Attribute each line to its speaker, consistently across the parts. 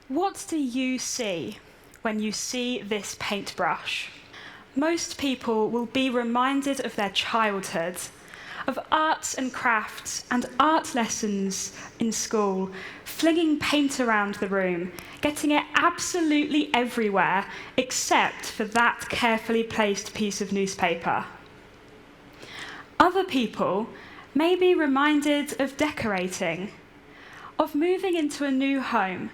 Speaker 1: What do you see when you see this paintbrush? Most people will be reminded of their childhood, of arts and crafts and art lessons in school, flinging paint around the room, getting it absolutely everywhere except for that carefully placed piece of newspaper. Other people may be reminded of decorating, of moving into a new home,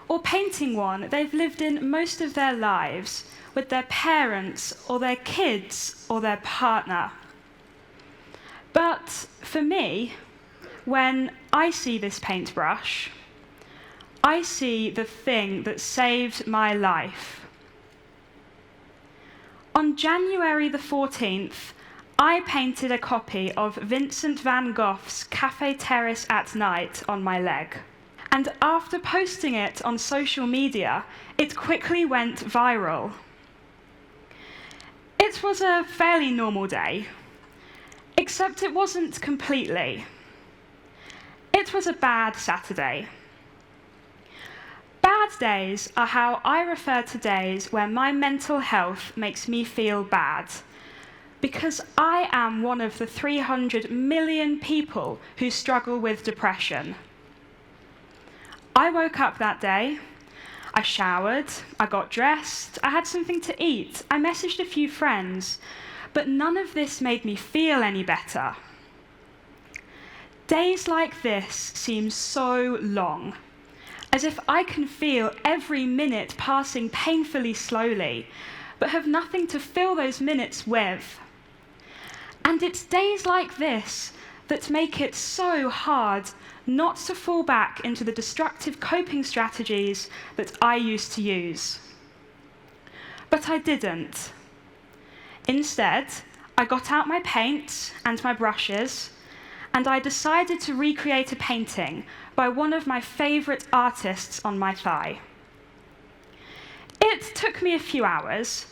Speaker 1: or painting one they've lived in most of their lives with their parents or their kids or their partner. But for me, when I see this paintbrush, I see the thing that saved my life. On January the 14th, I painted a copy of Vincent Van Gogh's Terrace At Night on my leg. And after posting it on social media, it quickly went viral. It was a fairly normal day, except it wasn't completely. It was a bad Saturday. Bad days are how I refer to days where my mental health makes me feel bad, because I am one of the 300 million people who struggle with depression. I woke up that day, I showered, I got dressed, I had something to eat, I messaged a few friends, but none of this made me feel any better. Days like this seem so long, as if I can feel every minute passing painfully slowly, but have nothing to fill those minutes with. And it's days like this that make it so hard not to fall back into the destructive coping strategies that I used to use. But I didn't. Instead, I got out my paint and my brushes, and I decided to recreate a painting by one of my favourite artists on my thigh. It took me a few hours,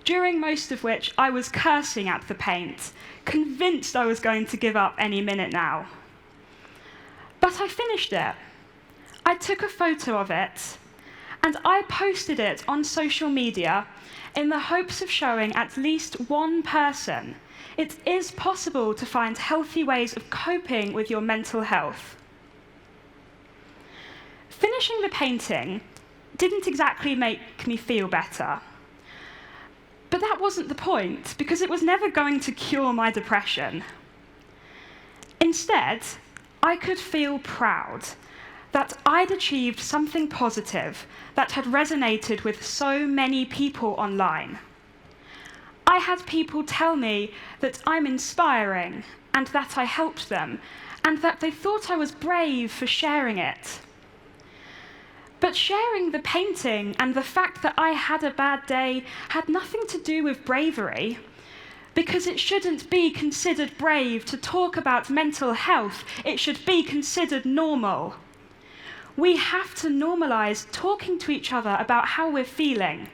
Speaker 1: during most of which I was cursing at the paint, convinced I was going to give up any minute now. But I finished it. I took a photo of it, and I posted it on social media in the hopes of showing at least one person it is possible to find healthy ways of coping with your mental health. Finishing the painting didn't exactly make me feel better. But that wasn't the point, because it was never going to cure my depression. Instead, I could feel proud that I'd achieved something positive that had resonated with so many people online. I had people tell me that I'm inspiring and that I helped them, and that they thought I was brave for sharing it. But sharing the painting and the fact that I had a bad day had nothing to do with bravery, because it shouldn't be considered brave to talk about mental health. It should be considered normal. We have to normalize talking to each other about how we're feeling.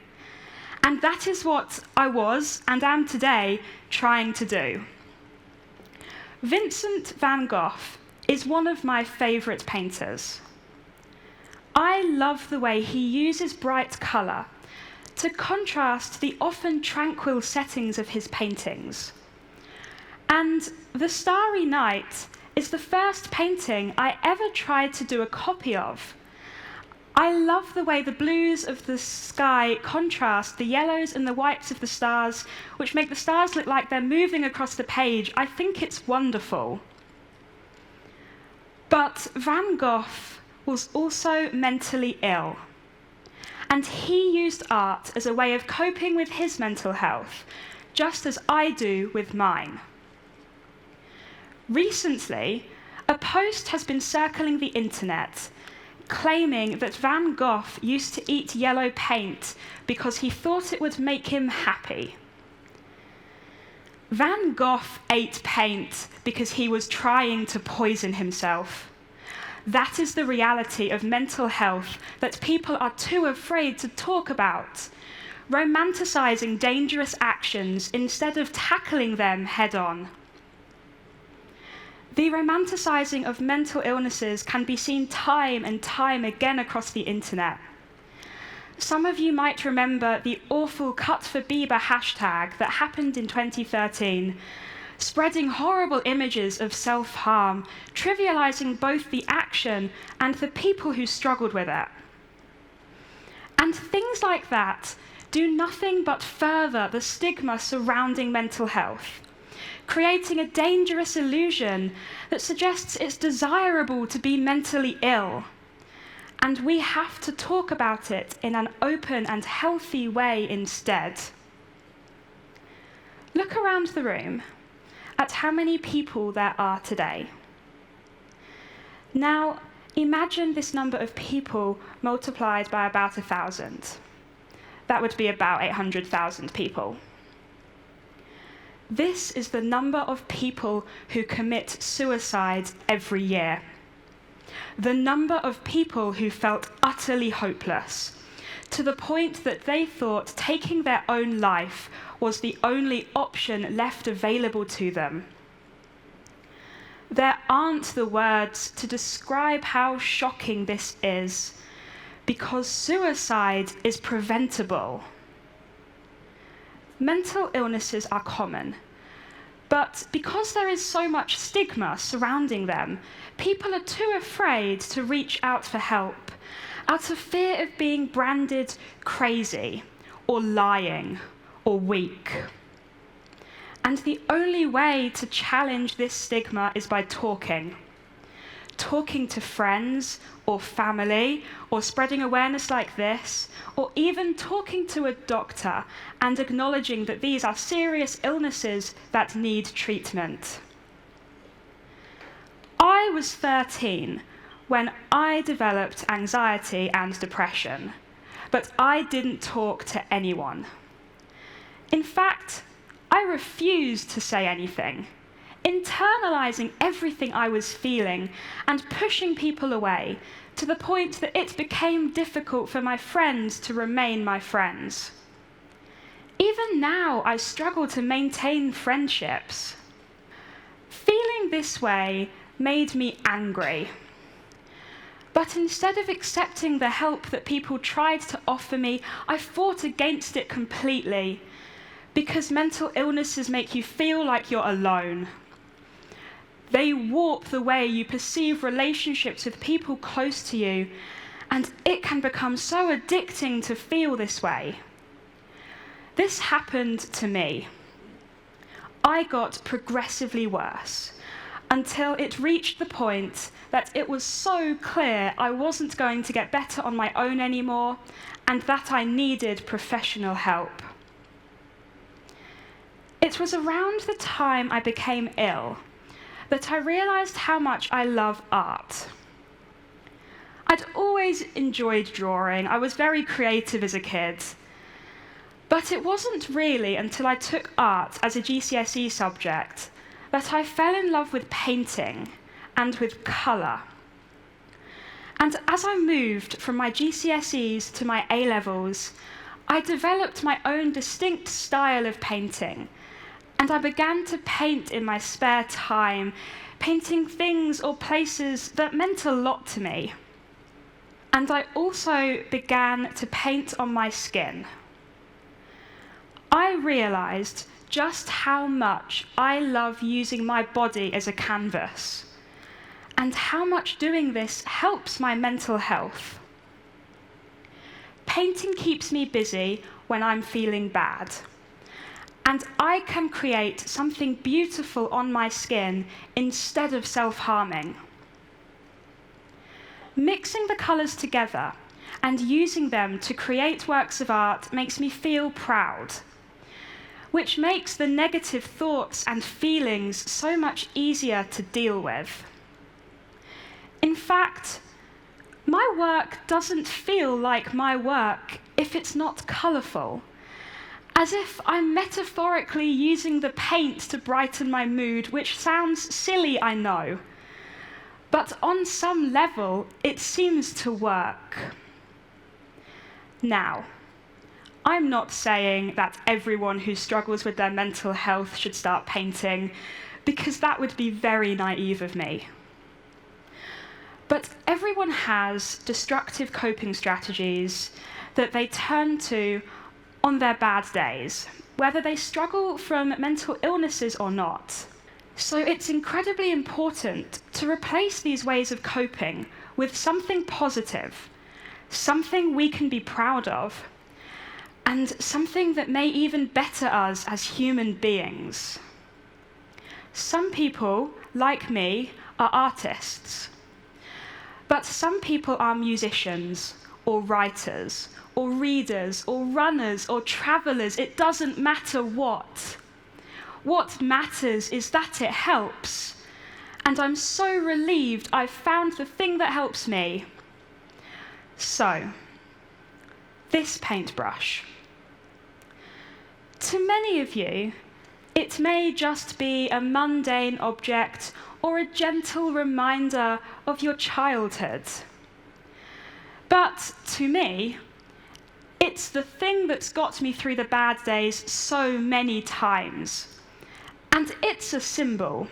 Speaker 1: And that is what I was, and am today, trying to do. Vincent Van Gogh is one of my favourite painters. I love the way he uses bright colour to contrast the often tranquil settings of his paintings. And The Starry Night is the first painting I ever tried to do a copy of. I love the way the blues of the sky contrast the yellows and the whites of the stars, which make the stars look like they're moving across the page. I think it's wonderful. But Van Gogh was also mentally ill, and he used art as a way of coping with his mental health, just as I do with mine. Recently, a post has been circling the internet claiming that Van Gogh used to eat yellow paint because he thought it would make him happy. Van Gogh ate paint because he was trying to poison himself. That is the reality of mental health that people are too afraid to talk about. romanticizing dangerous actions instead of tackling them head-on. The romanticizing of mental illnesses can be seen time and time again across the internet. Some of you might remember the awful Cut for Bieber hashtag that happened in 2013, spreading horrible images of self-harm, trivializing both the action and the people who struggled with it. And things like that do nothing but further the stigma surrounding mental health, creating a dangerous illusion that suggests it's desirable to be mentally ill. And we have to talk about it in an open and healthy way instead. Look around the room at how many people there are today. Now, imagine this number of people multiplied by about 1,000. That would be about 800,000 people. This is the number of people who commit suicide every year. The number of people who felt utterly hopeless, to the point that they thought taking their own life was the only option left available to them. There aren't the words to describe how shocking this is, because suicide is preventable. Mental illnesses are common, but because there is so much stigma surrounding them, people are too afraid to reach out for help, out of fear of being branded crazy, or lying, or weak. And the only way to challenge this stigma is by talking to friends or family, or spreading awareness like this, or even talking to a doctor and acknowledging that these are serious illnesses that need treatment. I was 13 when I developed anxiety and depression, but I didn't talk to anyone. In fact, I refused to say anything, internalizing everything I was feeling and pushing people away, to the point that it became difficult for my friends to remain my friends. Even now, I struggle to maintain friendships. Feeling this way made me angry. But instead of accepting the help that people tried to offer me, I fought against it completely, because mental illnesses make you feel like you're alone. They warp the way you perceive relationships with people close to you, and it can become so addicting to feel this way. This happened to me. I got progressively worse, until it reached the point that it was so clear I wasn't going to get better on my own anymore, and that I needed professional help. It was around the time I became ill that I realized how much I love art. I'd always enjoyed drawing. I was very creative as a kid. But it wasn't really until I took art as a GCSE subject that I fell in love with painting and with colour. And as I moved from my GCSEs to my A-levels, I developed my own distinct style of painting, and I began to paint in my spare time, painting things or places that meant a lot to me. And I also began to paint on my skin. I realized just how much I love using my body as a canvas, and how much doing this helps my mental health. Painting keeps me busy when I'm feeling bad, and I can create something beautiful on my skin instead of self-harming. Mixing the colours together and using them to create works of art makes me feel proud, which makes the negative thoughts and feelings so much easier to deal with. In fact, my work doesn't feel like my work if it's not colourful, as if I'm metaphorically using the paint to brighten my mood, which sounds silly, I know. But on some level, it seems to work. Now, I'm not saying that everyone who struggles with their mental health should start painting, because that would be very naive of me. But everyone has destructive coping strategies that they turn to on their bad days, whether they struggle from mental illnesses or not. So it's incredibly important to replace these ways of coping with something positive, something we can be proud of, and something that may even better us as human beings. Some people, like me, are artists. But some people are musicians, or writers, or readers, or runners, or travelers. It doesn't matter what. What matters is that it helps. And I'm so relieved I've found the thing that helps me. So, this paintbrush. To many of you, it may just be a mundane object or a gentle reminder of your childhood. But to me, it's the thing that's got me through the bad days so many times. And it's a symbol.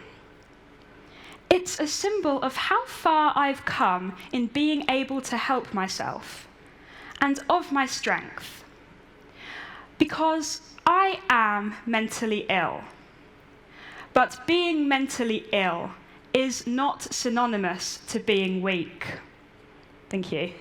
Speaker 1: It's a symbol of how far I've come in being able to help myself, and of my strength. Because I am mentally ill. But being mentally ill is not synonymous to being weak. Thank you.